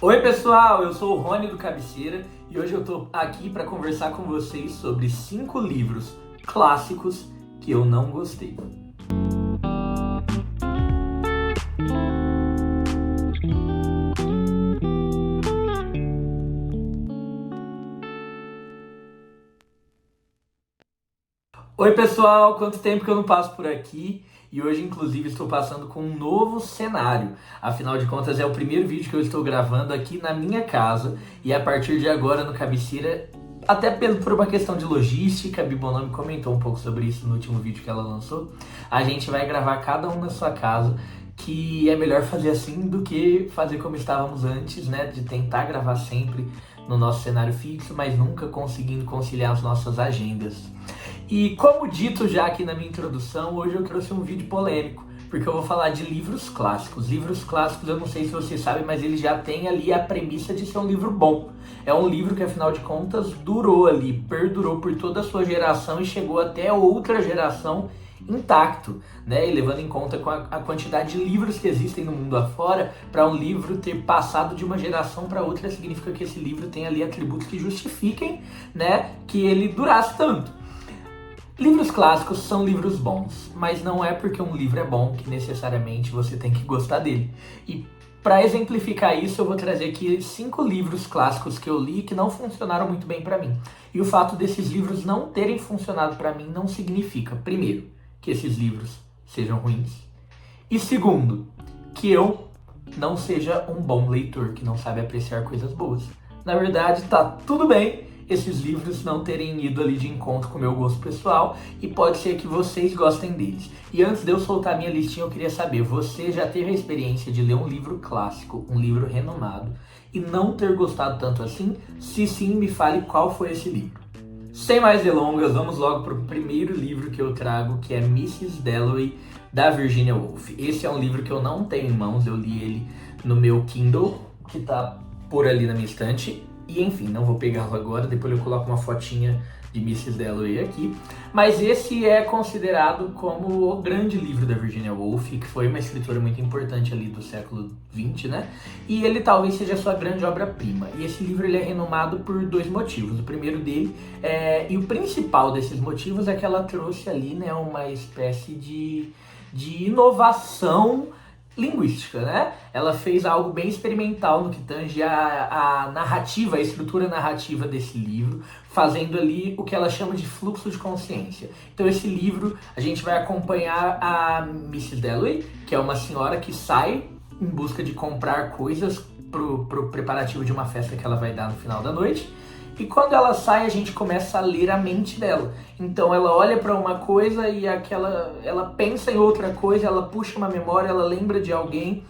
Oi pessoal, eu sou o Rony do Cabeceira e hoje eu tô aqui para conversar com vocês sobre 5 livros clássicos que eu não gostei. Oi pessoal, quanto tempo que eu não passo por aqui e hoje inclusive estou passando com um novo cenário. Afinal de contas é o primeiro vídeo que eu estou gravando aqui na minha casa e a partir de agora no Cabeceira, até por uma questão de logística, a Bibonome comentou um pouco sobre isso no último vídeo que ela lançou, a gente vai gravar cada um na sua casa, que é melhor fazer assim do que fazer como estávamos antes, né, de tentar gravar sempre no nosso cenário fixo, mas nunca conseguindo conciliar as nossas agendas. E como dito já aqui na minha introdução, hoje eu trouxe um vídeo polêmico, porque eu vou falar de livros clássicos. Livros clássicos, eu não sei se vocês sabem, mas ele já tem ali a premissa de ser um livro bom. É um livro que, afinal de contas, durou ali, perdurou por toda a sua geração e chegou até outra geração intacto, né? E levando em conta com a quantidade de livros que existem no mundo afora, para um livro ter passado de uma geração para outra, significa que esse livro tem ali atributos que justifiquem, né, que ele durasse tanto. Livros clássicos são livros bons, mas não é porque um livro é bom que necessariamente você tem que gostar dele. E para exemplificar isso, eu vou trazer aqui 5 livros clássicos que eu li que não funcionaram muito bem para mim. E o fato desses livros não terem funcionado para mim não significa, primeiro, que esses livros sejam ruins. E segundo, que eu não seja um bom leitor que não sabe apreciar coisas boas. Na verdade, tá tudo bem esses livros não terem ido ali de encontro com o meu gosto pessoal e pode ser que vocês gostem deles. E antes de eu soltar minha listinha, eu queria saber, você já teve a experiência de ler um livro clássico, um livro renomado, e não ter gostado tanto assim? Se sim, me fale qual foi esse livro. Sem mais delongas, vamos logo para o primeiro livro que eu trago, que é Mrs. Dalloway, da Virginia Woolf. Esse é um livro que eu não tenho em mãos, eu li ele no meu Kindle, que tá por ali na minha estante. E enfim, não vou pegá-lo agora, depois eu coloco uma fotinha de Mrs. Dalloway aqui. Mas esse é considerado como o grande livro da Virginia Woolf, que foi uma escritora muito importante ali do século XX, né? E ele talvez seja a sua grande obra-prima. E esse livro ele é renomado por 2 motivos. O primeiro dele, e o principal desses motivos, é que ela trouxe ali, né, uma espécie de inovação linguística, né? Ela fez algo bem experimental no que tange a narrativa, a estrutura narrativa desse livro, fazendo ali o que ela chama de fluxo de consciência. Então esse livro, a gente vai acompanhar a Mrs. Dalloway, que é uma senhora que sai em busca de comprar coisas pro preparativo de uma festa que ela vai dar no final da noite. E quando ela sai, a gente começa a ler a mente dela. Então ela olha para uma coisa e ela pensa em outra coisa, ela puxa uma memória, ela lembra de alguém.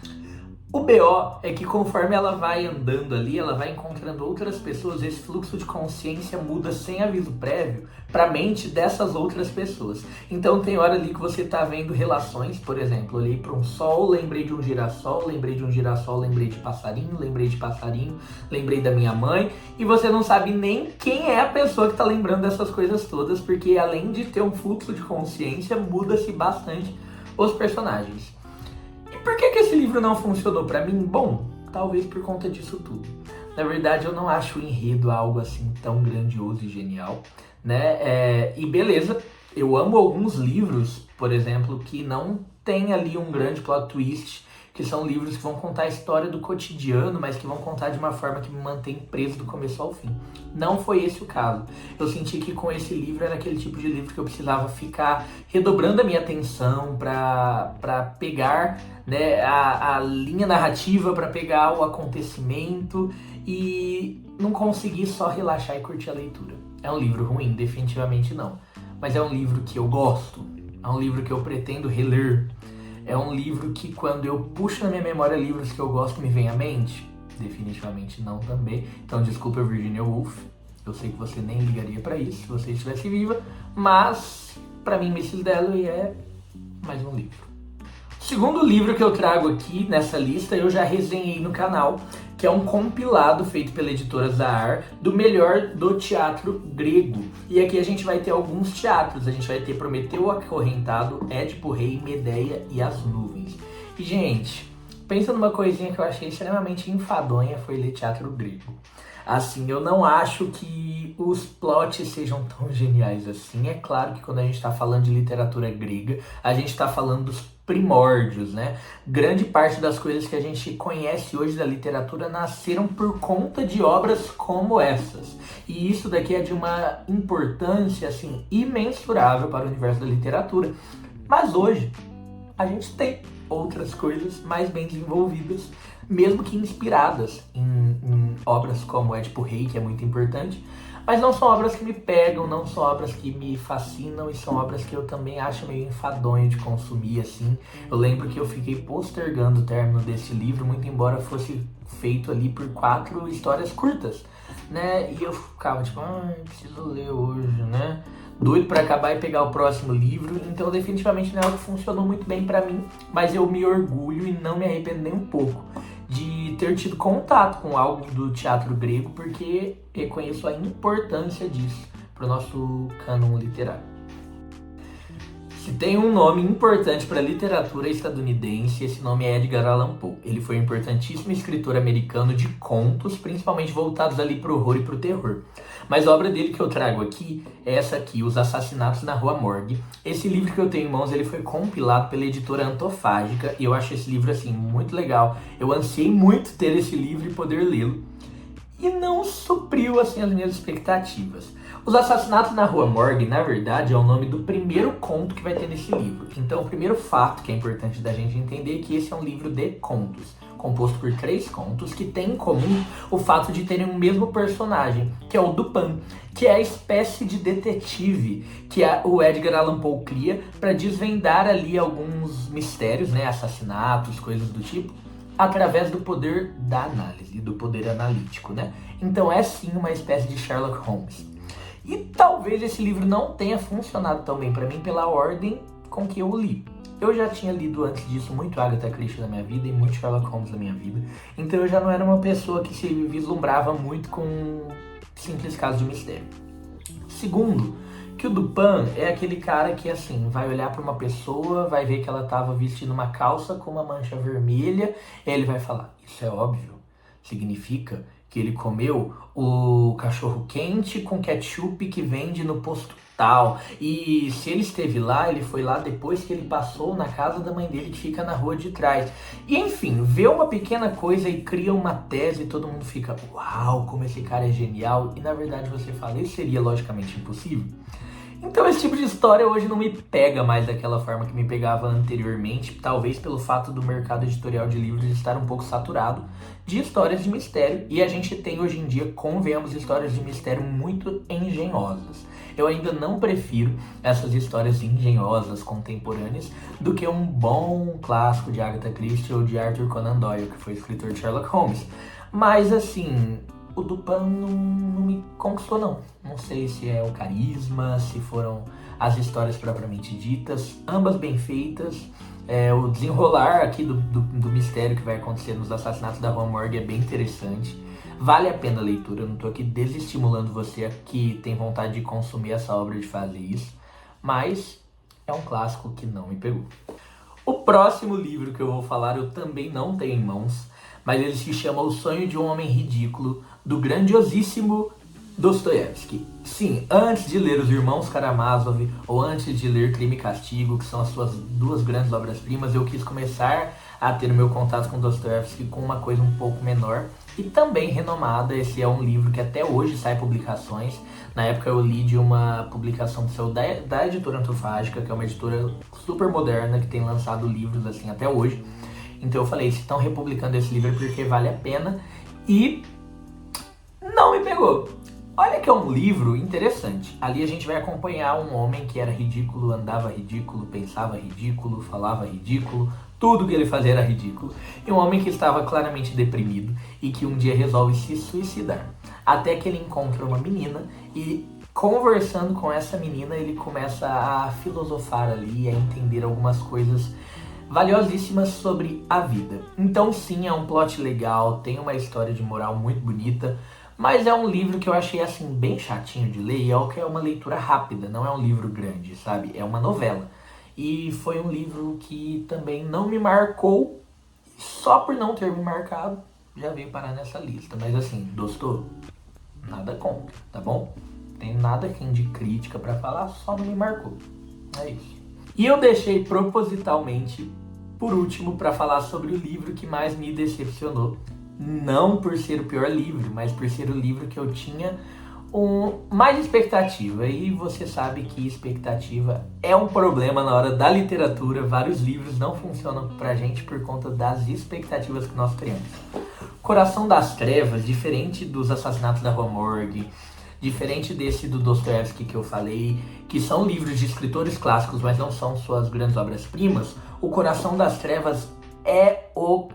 O BO é que conforme ela vai andando ali, ela vai encontrando outras pessoas, esse fluxo de consciência muda sem aviso prévio para a mente dessas outras pessoas. Então tem hora ali que você tá vendo relações, por exemplo, olhei para um sol, lembrei de um girassol, lembrei de um girassol, lembrei de passarinho, lembrei da minha mãe, e você não sabe nem quem é a pessoa que tá lembrando dessas coisas todas, porque além de ter um fluxo de consciência, muda-se bastante os personagens. Por que esse livro não funcionou pra mim? Bom, talvez por conta disso tudo. Na verdade, eu não acho o enredo algo assim tão grandioso e genial, né? E beleza, eu amo alguns livros, por exemplo, que não tem ali um grande plot twist, que são livros que vão contar a história do cotidiano, mas que vão contar de uma forma que me mantém preso do começo ao fim. Não foi esse o caso. Eu senti que com esse livro era aquele tipo de livro que eu precisava ficar redobrando a minha atenção para pegar, né, a linha narrativa, para pegar o acontecimento e não conseguir só relaxar e curtir a leitura. É um livro ruim? Definitivamente não. Mas é um livro que eu gosto. É um livro que eu pretendo reler. É um livro que quando eu puxo na minha memória livros que eu gosto me vem à mente? Definitivamente não também. Então desculpa, Virginia Woolf. Eu sei que você nem ligaria pra isso se você estivesse viva. Mas pra mim Mrs. Dalloway é mais um livro. O segundo livro que eu trago aqui nessa lista eu já resenhei no canal, que é um compilado feito pela editora Zahar do melhor do teatro grego. E aqui a gente vai ter alguns teatros, a gente vai ter Prometeu Acorrentado, Édipo Rei, Medeia e As Nuvens. E gente, pensa numa coisinha que eu achei extremamente enfadonha, foi ler teatro grego. Assim, eu não acho que os plots sejam tão geniais assim. É claro que quando a gente está falando de literatura grega, a gente está falando dos primórdios, né? Grande parte das coisas que a gente conhece hoje da literatura nasceram por conta de obras como essas. E isso daqui é de uma importância, assim, imensurável para o universo da literatura. Mas hoje, a gente tem outras coisas mais bem desenvolvidas, mesmo que inspiradas em obras como Édipo Rei, que é muito importante, mas não são obras que me pegam, não são obras que me fascinam e são obras que eu também acho meio enfadonho de consumir, assim. Eu lembro que eu fiquei postergando o término desse livro, muito embora fosse feito ali por 4 histórias curtas, né? E eu ficava tipo, preciso ler hoje, né? Doido pra acabar e pegar o próximo livro, então definitivamente não é algo que funcionou muito bem pra mim, mas eu me orgulho e não me arrependo nem um pouco de ter tido contato com algo do teatro grego, porque reconheço a importância disso para o nosso cânon literário. Se tem um nome importante para a literatura estadunidense, esse nome é Edgar Allan Poe. Ele foi um importantíssimo escritor americano de contos, principalmente voltados ali para o horror e para o terror. Mas a obra dele que eu trago aqui é essa aqui, Os Assassinatos na Rua Morgue. Esse livro que eu tenho em mãos, ele foi compilado pela editora Antofágica e eu acho esse livro assim muito legal. Eu ansiei muito ter esse livro e poder lê-lo. E não supriu assim as minhas expectativas. Os Assassinatos na Rua Morgue, na verdade, é o nome do primeiro conto que vai ter nesse livro. Então, o primeiro fato que é importante da gente entender é que esse é um livro de contos, composto por 3 contos que tem em comum o fato de terem o mesmo personagem, que é o Dupin, que é a espécie de detetive que o Edgar Allan Poe cria para desvendar ali alguns mistérios, né, assassinatos, coisas do tipo, através do poder da análise, do poder analítico, né? Então é sim uma espécie de Sherlock Holmes. E talvez esse livro não tenha funcionado tão bem para mim pela ordem com que eu o li. Eu já tinha lido antes disso muito Agatha Christie na minha vida e muito Sherlock Holmes na minha vida. Então eu já não era uma pessoa que se vislumbrava muito com simples casos de mistério. Segundo, que o Dupin é aquele cara que, assim, vai olhar para uma pessoa, vai ver que ela estava vestindo uma calça com uma mancha vermelha, e ele vai falar, isso é óbvio, significa que ele comeu o cachorro quente com ketchup que vende no posto tal, e se ele esteve lá, ele foi lá depois que ele passou na casa da mãe dele que fica na rua de trás. E enfim, vê uma pequena coisa e cria uma tese e todo mundo fica, uau, como esse cara é genial, e na verdade você fala, isso seria logicamente impossível. Então esse tipo de história hoje não me pega mais daquela forma que me pegava anteriormente, talvez pelo fato do mercado editorial de livros estar um pouco saturado de histórias de mistério, e a gente tem hoje em dia, convenhamos, histórias de mistério muito engenhosas. Eu ainda não prefiro essas histórias engenhosas, contemporâneas, do que um bom clássico de Agatha Christie ou de Arthur Conan Doyle, que foi escritor de Sherlock Holmes. Mas assim, o Dupin não me conquistou não. Não sei se é o carisma, se foram as histórias propriamente ditas, ambas bem feitas. O desenrolar aqui do mistério que vai acontecer nos Assassinatos da Rua Morgue é bem interessante. Vale a pena a leitura, eu não estou aqui desestimulando você que tem vontade de consumir essa obra, de fazer isso. Mas é um clássico que não me pegou. O próximo livro que eu vou falar eu também não tenho em mãos, mas ele se chama O Sonho de um Homem Ridículo, do grandiosíssimo Dostoiévski. Sim, antes de ler Os Irmãos Karamazov ou antes de ler Crime e Castigo, que são as suas 2 grandes obras-primas, eu quis começar a ter o meu contato com Dostoiévski com uma coisa um pouco menor e também renomada. Esse é um livro que até hoje sai publicações. Na época eu li de uma publicação da editora Antofágica, que é uma editora super moderna que tem lançado livros assim até hoje. Então eu falei, se estão republicando esse livro é porque vale a pena, e não me pegou. Olha que é um livro interessante. Ali a gente vai acompanhar um homem que era ridículo, andava ridículo, pensava ridículo, falava ridículo, tudo que ele fazia era ridículo. E um homem que estava claramente deprimido e que um dia resolve se suicidar. Até que ele encontra uma menina e, conversando com essa menina, ele começa a filosofar ali, a entender algumas coisas valiosíssimas sobre a vida. Então sim, é um plot legal, tem uma história de moral muito bonita, mas é um livro que eu achei assim bem chatinho de ler, e é o que é uma leitura rápida, não é um livro grande, sabe? É uma novela. E foi um livro que também não me marcou, Só por não ter me marcado, já veio parar nessa lista. Mas assim, Dostô, nada contra, tá bom? Tem nada aqui de crítica pra falar, só não me marcou. É isso. E eu deixei propositalmente por último para falar sobre o livro que mais me decepcionou. Não por ser o pior livro, mas por ser o livro que eu tinha mais expectativa. E você sabe que expectativa é um problema na hora da literatura. Vários livros não funcionam pra gente por conta das expectativas que nós criamos. Coração das Trevas, diferente dos Assassinatos da Rua Morgue, diferente desse do Dostoiévski que eu falei, que são livros de escritores clássicos, mas não são suas grandes obras-primas, o Coração das Trevas é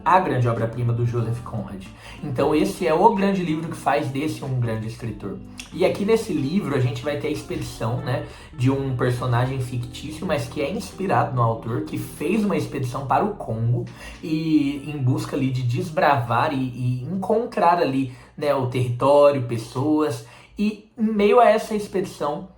a grande obra-prima do Joseph Conrad. Então esse é o grande livro que faz desse um grande escritor. E aqui nesse livro a gente vai ter a expedição, né, de um personagem fictício, mas que é inspirado no autor, que fez uma expedição para o Congo e em busca ali de desbravar e encontrar ali, né, o território, pessoas. E em meio a essa expedição,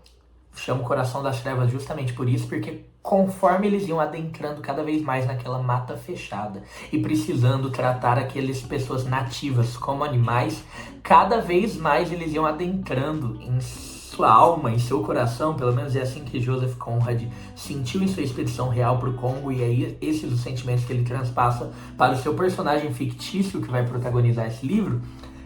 chama o Coração das Trevas justamente por isso, porque conforme eles iam adentrando cada vez mais naquela mata fechada e precisando tratar aquelas pessoas nativas como animais, cada vez mais eles iam adentrando em sua alma, em seu coração. Pelo menos é assim que Joseph Conrad sentiu em sua expedição real para o Congo, e aí esses os sentimentos que ele transpassa para o seu personagem fictício que vai protagonizar esse livro.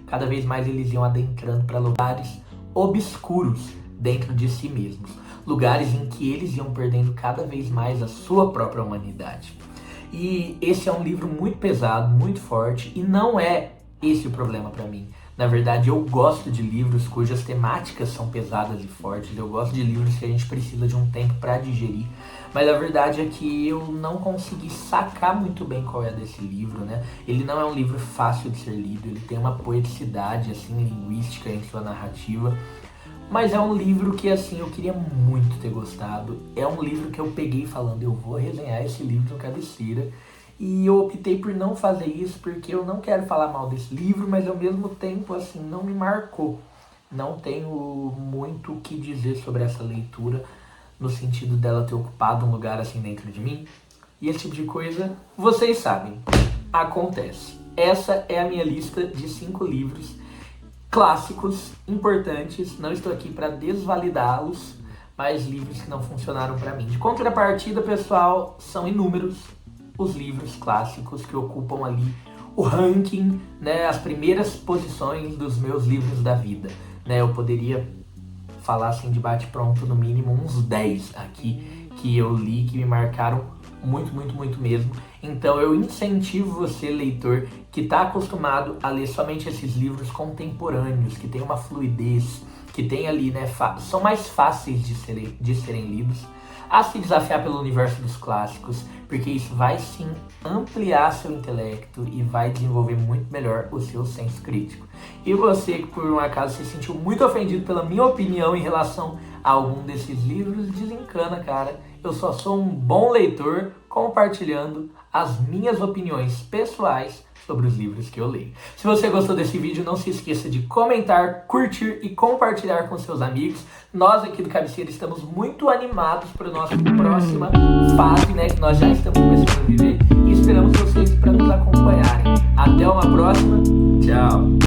Cada vez mais eles iam adentrando para lugares obscuros dentro de si mesmos. Lugares em que eles iam perdendo cada vez mais a sua própria humanidade. E esse é um livro muito pesado, muito forte, e não é esse o problema para mim. Na verdade, eu gosto de livros cujas temáticas são pesadas e fortes. Eu gosto de livros que a gente precisa de um tempo para digerir. Mas a verdade é que eu não consegui sacar muito bem qual é desse livro, né? Ele não é um livro fácil de ser lido, ele tem uma poeticidade, assim, linguística em sua narrativa. Mas é um livro que, assim, eu queria muito ter gostado. É um livro que eu peguei falando, eu vou resenhar esse livro no Cabeceira. E eu optei por não fazer isso porque eu não quero falar mal desse livro, mas ao mesmo tempo, assim, não me marcou. Não tenho muito o que dizer sobre essa leitura, no sentido dela ter ocupado um lugar assim dentro de mim. E esse tipo de coisa, vocês sabem, acontece. Essa é a minha lista de 5 livros clássicos, importantes. Não estou aqui para desvalidá-los, mas livros que não funcionaram para mim. De contrapartida, pessoal, são inúmeros os livros clássicos que ocupam ali o ranking, né, as primeiras posições dos meus livros da vida. Né, eu poderia falar assim de bate-pronto no mínimo uns 10 aqui que eu li, que me marcaram muito, muito, muito mesmo. Então eu incentivo você, leitor, que está acostumado a ler somente esses livros contemporâneos, que tem uma fluidez, que tem ali, né, são mais fáceis de serem lidos, a se desafiar pelo universo dos clássicos, porque isso vai sim ampliar seu intelecto e vai desenvolver muito melhor o seu senso crítico. E você que por um acaso se sentiu muito ofendido pela minha opinião em relação a algum desses livros, desencana, cara. Eu só sou um bom leitor compartilhando as minhas opiniões pessoais sobre os livros que eu leio. Se você gostou desse vídeo, não se esqueça de comentar, curtir e compartilhar com seus amigos. Nós aqui do Cabeceira estamos muito animados para a nossa próxima fase, né, que nós já estamos começando a viver, e esperamos vocês para nos acompanharem. Até uma próxima. Tchau!